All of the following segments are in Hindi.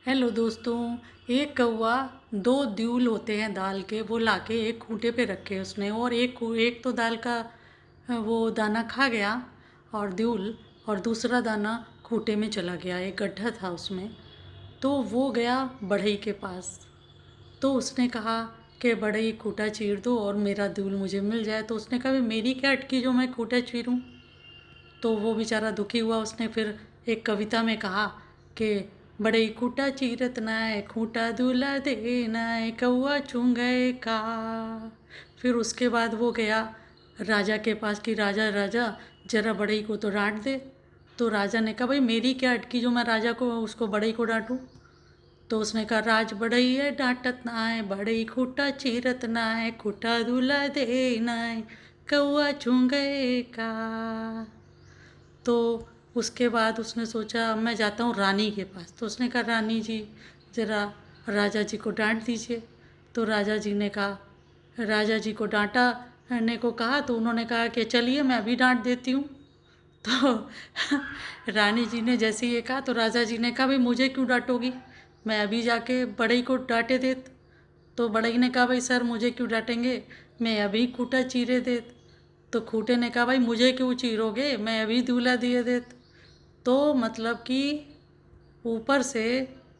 हेलो दोस्तों। एक कौवा दो द्यूल होते हैं दाल के, वो लाके एक खूंटे पे रखे उसने, और एक तो दाल का वो दाना खा गया और द्यूल, और दूसरा दाना खूंटे में चला गया। एक गड्ढा था उसमें। तो वो गया बढ़ई के पास। तो उसने कहा कि बढ़ई खूंटा चीर दो और मेरा द्यूल मुझे मिल जाए। तो उसने कहा, मेरी क्या अटकी जो मैं खूंटा चीरूं। तो वो बेचारा दुखी हुआ। उसने फिर एक कविता में कहा कि बड़े खूंटा चीरत नाय खूंटा दूल्हा दे नाय कौआ चुंगे का। फिर उसके बाद वो गया राजा के पास कि राजा राजा जरा बढ़ई को तो डांट दे। तो राजा ने कहा, भाई मेरी क्या अटकी जो मैं राजा को उसको बढ़ई को डांटूं। तो उसने कहा, राज बढ़ई है डांटत नाय बढ़ई खूंटा चीरत नाय खूंटा दूल्हा दे नाय कौआ चुंगे का। तो उसके बाद उसने सोचा, अब मैं जाता हूँ रानी के पास। तो उसने कहा, रानी जी ज़रा राजा जी को डांट दीजिए। तो राजा जी ने कहा, राजा जी को डांटने को कहा तो उन्होंने कहा कि चलिए मैं अभी डांट देती हूँ। तो रानी जी ने जैसे ये कहा तो राजा जी ने कहा, भाई मुझे क्यों डांटोगी, मैं अभी जाके बड़ई को डांटे देत। तो बड़ई ने कहा, भाई सर मुझे क्यों डांटेंगे, मैं अभी खूंटा चीरे देत। तो खूंटे ने कहा, भाई मुझे क्यों चीरोगे, मैं अभी दूल्हा दिए देत। तो मतलब कि ऊपर से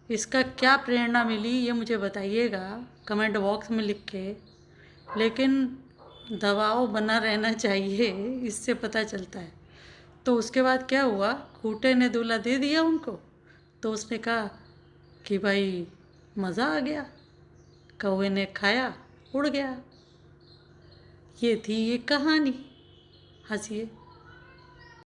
इसका क्या प्रेरणा मिली ये मुझे बताइएगा कमेंट बॉक्स में लिख के। लेकिन दबाव बना रहना चाहिए, इससे पता चलता है। तो उसके बाद क्या हुआ, खूंटे ने दूल्हा दे दिया उनको। तो उसने कहा कि भाई मज़ा आ गया, कौवे ने खाया उड़ गया। ये थी ये कहानी। हंसिए।